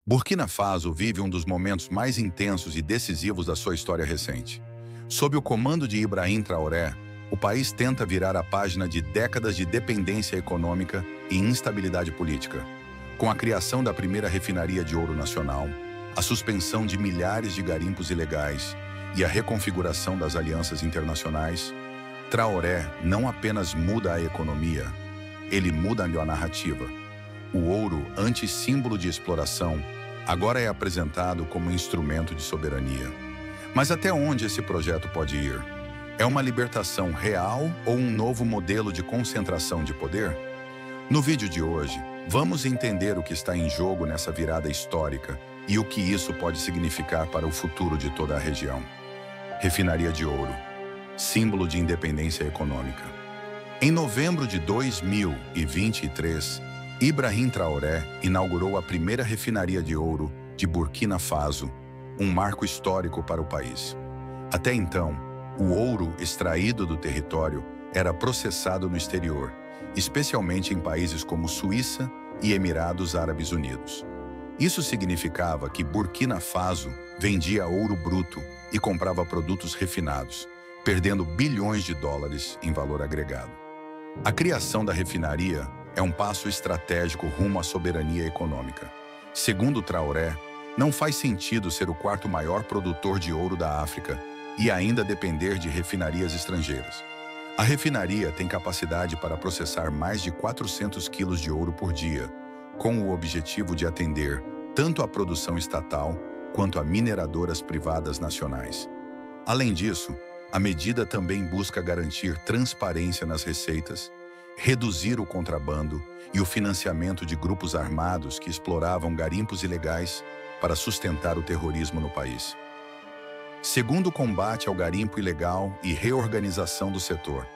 Burkina Faso vive um dos momentos mais intensos e decisivos da sua história recente. Sob o comando de Ibrahim Traoré, o país tenta virar a página de décadas de dependência econômica e instabilidade política. Com a criação da primeira refinaria de ouro nacional, a suspensão de milhares de garimpos ilegais e a reconfiguração das alianças internacionais, Traoré não apenas muda a economia, ele muda a narrativa. O ouro, antes símbolo de exploração, agora é apresentado como instrumento de soberania. Mas até onde esse projeto pode ir? É uma libertação real ou um novo modelo de concentração de poder? No vídeo de hoje, vamos entender o que está em jogo nessa virada histórica e o que isso pode significar para o futuro de toda a região. Refinaria de ouro, símbolo de independência econômica. Em novembro de 2023, Ibrahim Traoré inaugurou a primeira refinaria de ouro de Burkina Faso, um marco histórico para o país. Até então, o ouro extraído do território era processado no exterior, especialmente em países como Suíça e Emirados Árabes Unidos. Isso significava que Burkina Faso vendia ouro bruto e comprava produtos refinados, perdendo bilhões de dólares em valor agregado. A criação da refinaria é um passo estratégico rumo à soberania econômica. Segundo Traoré, não faz sentido ser o quarto maior produtor de ouro da África e ainda depender de refinarias estrangeiras. A refinaria tem capacidade para processar mais de 400 quilos de ouro por dia, com o objetivo de atender tanto a produção estatal quanto a mineradoras privadas nacionais. Além disso, a medida também busca garantir transparência nas receitas, reduzir o contrabando e o financiamento de grupos armados que exploravam garimpos ilegais para sustentar o terrorismo no país. Segundo o combate ao garimpo ilegal e reorganização do setor.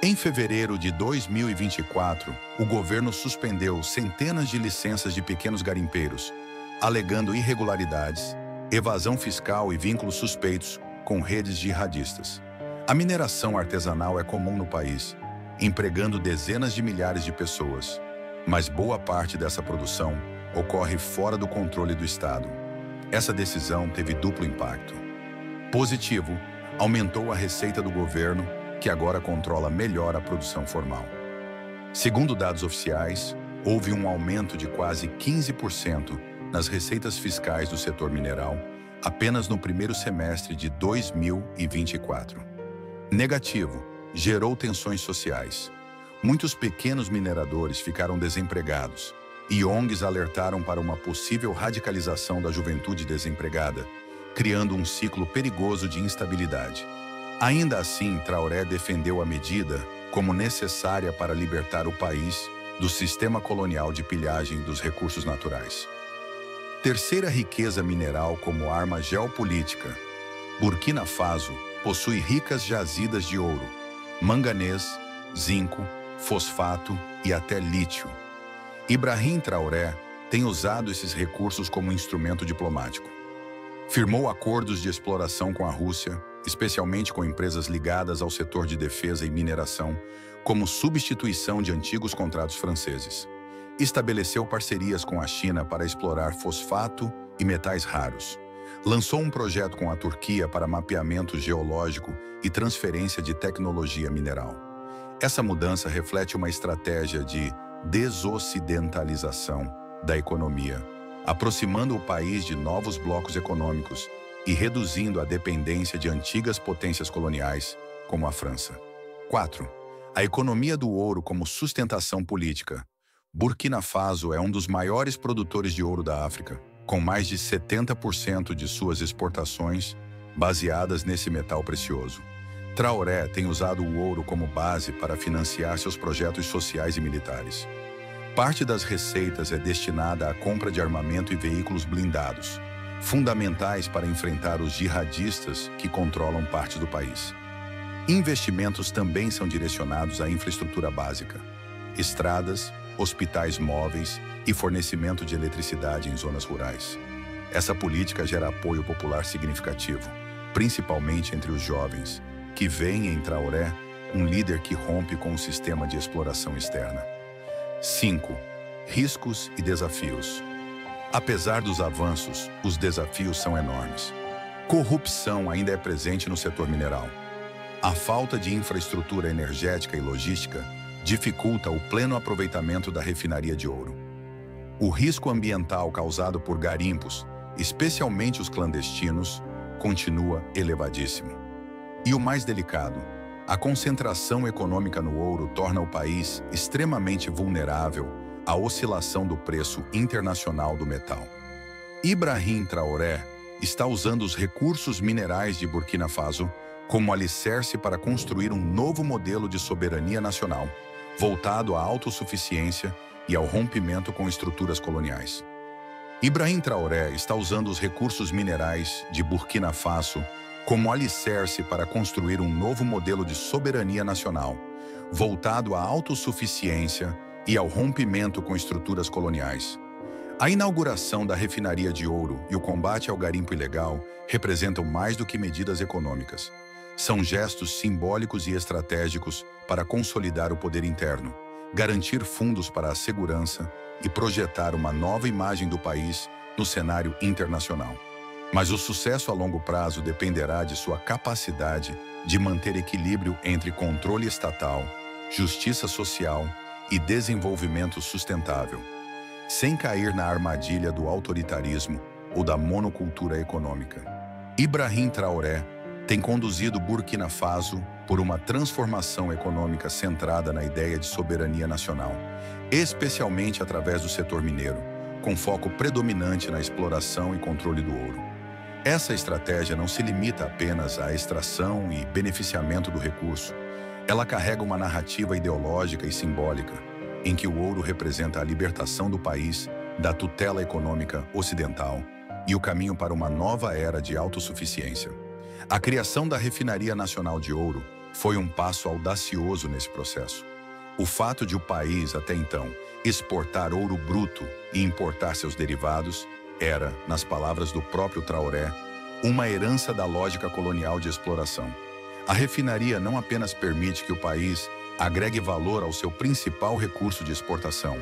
Em fevereiro de 2024, o governo suspendeu centenas de licenças de pequenos garimpeiros, alegando irregularidades, evasão fiscal e vínculos suspeitos com redes jihadistas. A mineração artesanal é comum no país, empregando dezenas de milhares de pessoas, mas boa parte dessa produção ocorre fora do controle do Estado. Essa decisão teve duplo impacto. Positivo, aumentou a receita do governo, que agora controla melhor a produção formal. Segundo dados oficiais, houve um aumento de quase 15% nas receitas fiscais do setor mineral apenas no primeiro semestre de 2024. Negativo, gerou tensões sociais. Muitos pequenos mineradores ficaram desempregados e ONGs alertaram para uma possível radicalização da juventude desempregada, criando um ciclo perigoso de instabilidade. Ainda assim, Traoré defendeu a medida como necessária para libertar o país do sistema colonial de pilhagem dos recursos naturais. Terceira riqueza mineral como arma geopolítica. Burkina Faso possui ricas jazidas de ouro, manganês, zinco, fosfato e até lítio. Ibrahim Traoré tem usado esses recursos como instrumento diplomático. Firmou acordos de exploração com a Rússia, especialmente com empresas ligadas ao setor de defesa e mineração, como substituição de antigos contratos franceses. Estabeleceu parcerias com a China para explorar fosfato e metais raros. Lançou um projeto com a Turquia para mapeamento geológico e transferência de tecnologia mineral. Essa mudança reflete uma estratégia de desocidentalização da economia, aproximando o país de novos blocos econômicos e reduzindo a dependência de antigas potências coloniais, como a França. 4. A economia do ouro como sustentação política. Burkina Faso é um dos maiores produtores de ouro da África, com mais de 70% de suas exportações baseadas nesse metal precioso. Traoré tem usado o ouro como base para financiar seus projetos sociais e militares. Parte das receitas é destinada à compra de armamento e veículos blindados, fundamentais para enfrentar os jihadistas que controlam parte do país. Investimentos também são direcionados à infraestrutura básica, estradas, hospitais móveis e fornecimento de eletricidade em zonas rurais. Essa política gera apoio popular significativo, principalmente entre os jovens, que veem em Traoré um líder que rompe com o sistema de exploração externa. 5. Riscos e desafios. Apesar dos avanços, os desafios são enormes. Corrupção ainda é presente no setor mineral. A falta de infraestrutura energética e logística dificulta o pleno aproveitamento da refinaria de ouro. O risco ambiental causado por garimpos, especialmente os clandestinos, continua elevadíssimo. E o mais delicado, a concentração econômica no ouro torna o país extremamente vulnerável à oscilação do preço internacional do metal. Ibrahim Traoré está usando os recursos minerais de Burkina Faso como alicerce para construir um novo modelo de soberania nacional, voltado à autossuficiência e ao rompimento com estruturas coloniais. Ibrahim Traoré está usando os recursos minerais de Burkina Faso como alicerce para construir um novo modelo de soberania nacional, voltado à autossuficiência e ao rompimento com estruturas coloniais. A inauguração da refinaria de ouro e o combate ao garimpo ilegal representam mais do que medidas econômicas. São gestos simbólicos e estratégicos para consolidar o poder interno, garantir fundos para a segurança e projetar uma nova imagem do país no cenário internacional. Mas o sucesso a longo prazo dependerá de sua capacidade de manter equilíbrio entre controle estatal, justiça social e desenvolvimento sustentável, sem cair na armadilha do autoritarismo ou da monocultura econômica. Ibrahim Traoré tem conduzido Burkina Faso por uma transformação econômica centrada na ideia de soberania nacional, especialmente através do setor mineiro, com foco predominante na exploração e controle do ouro. Essa estratégia não se limita apenas à extração e beneficiamento do recurso. Ela carrega uma narrativa ideológica e simbólica, em que o ouro representa a libertação do país da tutela econômica ocidental e o caminho para uma nova era de autossuficiência. A criação da Refinaria Nacional de Ouro foi um passo audacioso nesse processo. O fato de o país, até então, exportar ouro bruto e importar seus derivados era, nas palavras do próprio Traoré, uma herança da lógica colonial de exploração. A refinaria não apenas permite que o país agregue valor ao seu principal recurso de exportação,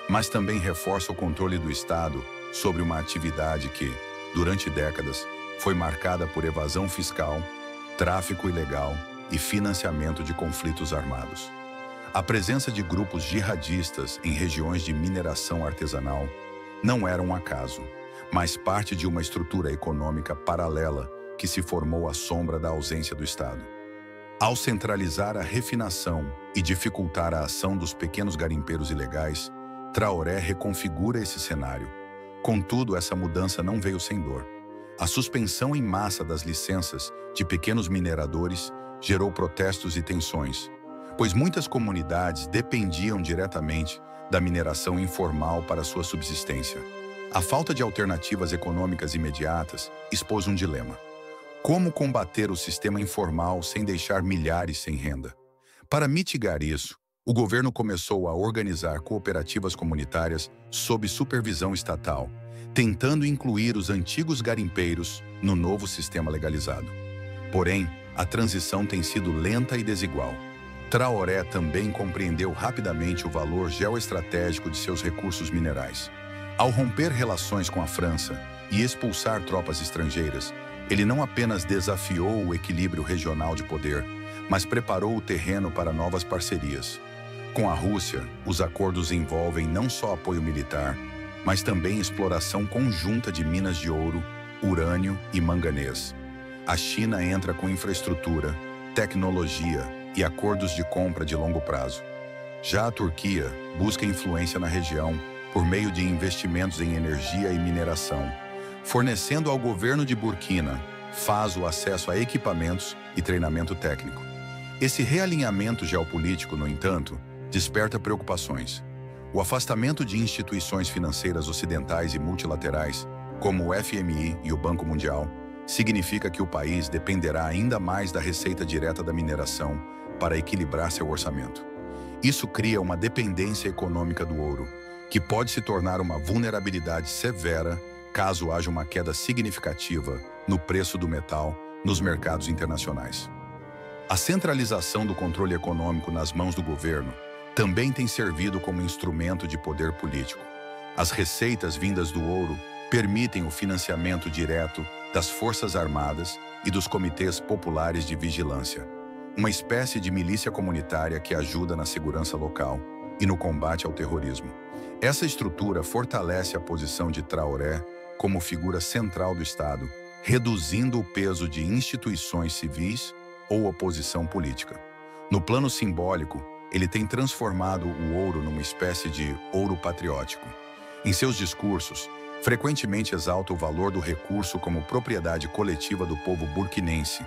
mas também reforça o controle do Estado sobre uma atividade que, durante décadas, foi marcada por evasão fiscal, tráfico ilegal e financiamento de conflitos armados. A presença de grupos jihadistas em regiões de mineração artesanal não era um acaso, mas parte de uma estrutura econômica paralela que se formou à sombra da ausência do Estado. Ao centralizar a refinação e dificultar a ação dos pequenos garimpeiros ilegais, Traoré reconfigura esse cenário. Contudo, essa mudança não veio sem dor. A suspensão em massa das licenças de pequenos mineradores gerou protestos e tensões, pois muitas comunidades dependiam diretamente da mineração informal para sua subsistência. A falta de alternativas econômicas imediatas expôs um dilema. Como combater o sistema informal sem deixar milhares sem renda? Para mitigar isso, o governo começou a organizar cooperativas comunitárias sob supervisão estatal, tentando incluir os antigos garimpeiros no novo sistema legalizado. Porém, a transição tem sido lenta e desigual. Traoré também compreendeu rapidamente o valor geoestratégico de seus recursos minerais. Ao romper relações com a França e expulsar tropas estrangeiras, ele não apenas desafiou o equilíbrio regional de poder, mas preparou o terreno para novas parcerias. Com a Rússia, os acordos envolvem não só apoio militar, mas também exploração conjunta de minas de ouro, urânio e manganês. A China entra com infraestrutura, tecnologia e acordos de compra de longo prazo. Já a Turquia busca influência na região por meio de investimentos em energia e mineração, fornecendo ao governo de Burkina Faso acesso a equipamentos e treinamento técnico. Esse realinhamento geopolítico, no entanto, desperta preocupações. O afastamento de instituições financeiras ocidentais e multilaterais, como o FMI e o Banco Mundial, significa que o país dependerá ainda mais da receita direta da mineração para equilibrar seu orçamento. Isso cria uma dependência econômica do ouro, que pode se tornar uma vulnerabilidade severa caso haja uma queda significativa no preço do metal nos mercados internacionais. A centralização do controle econômico nas mãos do governo também tem servido como instrumento de poder político. As receitas vindas do ouro permitem o financiamento direto das Forças Armadas e dos comitês populares de vigilância, uma espécie de milícia comunitária que ajuda na segurança local e no combate ao terrorismo. Essa estrutura fortalece a posição de Traoré como figura central do Estado, reduzindo o peso de instituições civis ou oposição política. No plano simbólico, ele tem transformado o ouro numa espécie de ouro patriótico. Em seus discursos, frequentemente exalta o valor do recurso como propriedade coletiva do povo burkinense,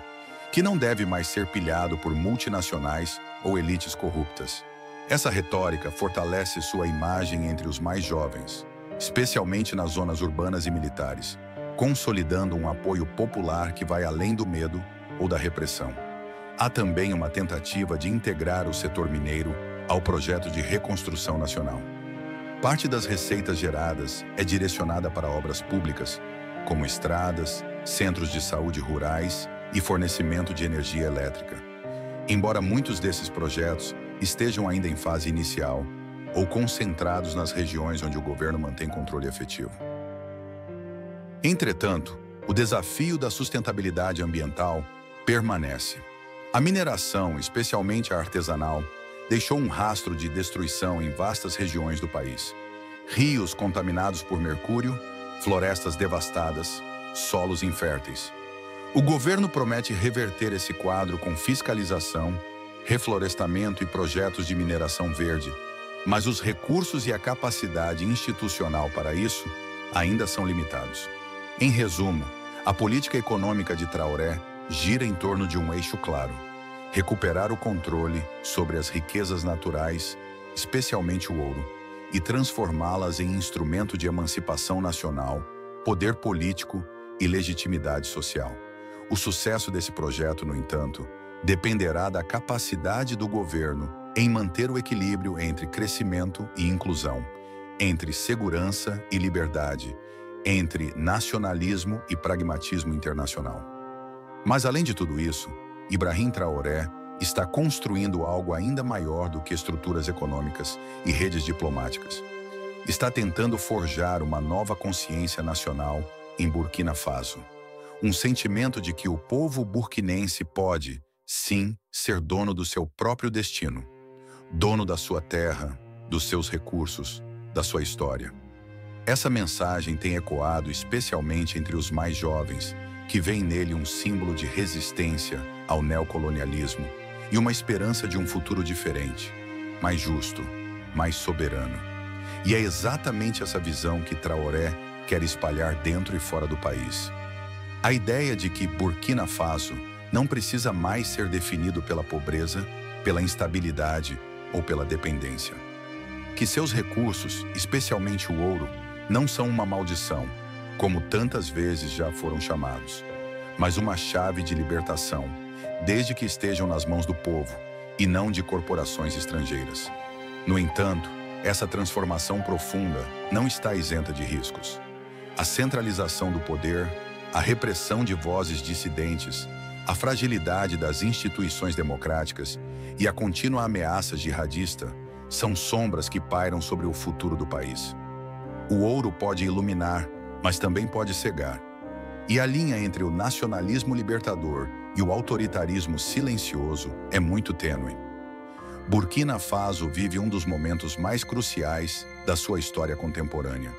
que não deve mais ser pilhado por multinacionais ou elites corruptas. Essa retórica fortalece sua imagem entre os mais jovens, especialmente nas zonas urbanas e militares, consolidando um apoio popular que vai além do medo ou da repressão. Há também uma tentativa de integrar o setor mineiro ao projeto de reconstrução nacional. Parte das receitas geradas é direcionada para obras públicas, como estradas, centros de saúde rurais e fornecimento de energia elétrica. Embora muitos desses projetos estejam ainda em fase inicial ou concentrados nas regiões onde o governo mantém controle efetivo. Entretanto, o desafio da sustentabilidade ambiental permanece. A mineração, especialmente a artesanal, deixou um rastro de destruição em vastas regiões do país. Rios contaminados por mercúrio, florestas devastadas, solos inférteis. O governo promete reverter esse quadro com fiscalização, reflorestamento e projetos de mineração verde, mas os recursos e a capacidade institucional para isso ainda são limitados. Em resumo, a política econômica de Traoré gira em torno de um eixo claro: recuperar o controle sobre as riquezas naturais, especialmente o ouro, e transformá-las em instrumento de emancipação nacional, poder político e legitimidade social. O sucesso desse projeto, no entanto, dependerá da capacidade do governo em manter o equilíbrio entre crescimento e inclusão, entre segurança e liberdade, entre nacionalismo e pragmatismo internacional. Mas, além de tudo isso, Ibrahim Traoré está construindo algo ainda maior do que estruturas econômicas e redes diplomáticas. Está tentando forjar uma nova consciência nacional em Burkina Faso. Um sentimento de que o povo burkinense pode, sim, ser dono do seu próprio destino, dono da sua terra, dos seus recursos, da sua história. Essa mensagem tem ecoado especialmente entre os mais jovens, que veem nele um símbolo de resistência ao neocolonialismo e uma esperança de um futuro diferente, mais justo, mais soberano. E é exatamente essa visão que Traoré quer espalhar dentro e fora do país. A ideia de que Burkina Faso não precisa mais ser definido pela pobreza, pela instabilidade ou pela dependência. Que seus recursos, especialmente o ouro, não são uma maldição, como tantas vezes já foram chamados, mas uma chave de libertação, desde que estejam nas mãos do povo e não de corporações estrangeiras. No entanto, essa transformação profunda não está isenta de riscos. A centralização do poder, a repressão de vozes dissidentes, a fragilidade das instituições democráticas e a contínua ameaça jihadista são sombras que pairam sobre o futuro do país. O ouro pode iluminar, mas também pode cegar. E a linha entre o nacionalismo libertador e o autoritarismo silencioso é muito tênue. Burkina Faso vive um dos momentos mais cruciais da sua história contemporânea.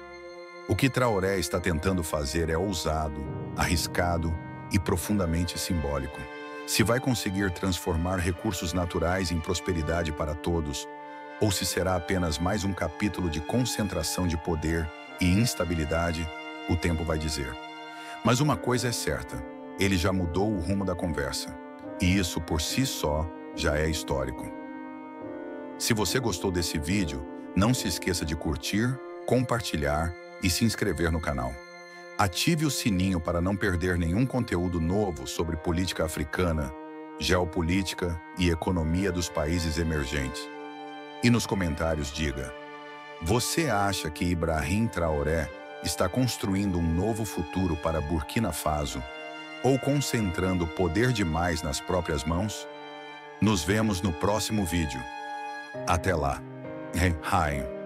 O que Traoré está tentando fazer é ousado, arriscado e profundamente simbólico. Se vai conseguir transformar recursos naturais em prosperidade para todos, ou se será apenas mais um capítulo de concentração de poder e instabilidade, o tempo vai dizer. Mas uma coisa é certa, ele já mudou o rumo da conversa, e isso por si só já é histórico. Se você gostou desse vídeo, não se esqueça de curtir, compartilhar e se inscrever no canal. Ative o sininho para não perder nenhum conteúdo novo sobre política africana, geopolítica e economia dos países emergentes. E nos comentários diga: você acha que Ibrahim Traoré está construindo um novo futuro para Burkina Faso ou concentrando poder demais nas próprias mãos? Nos vemos no próximo vídeo. Até lá. Hi.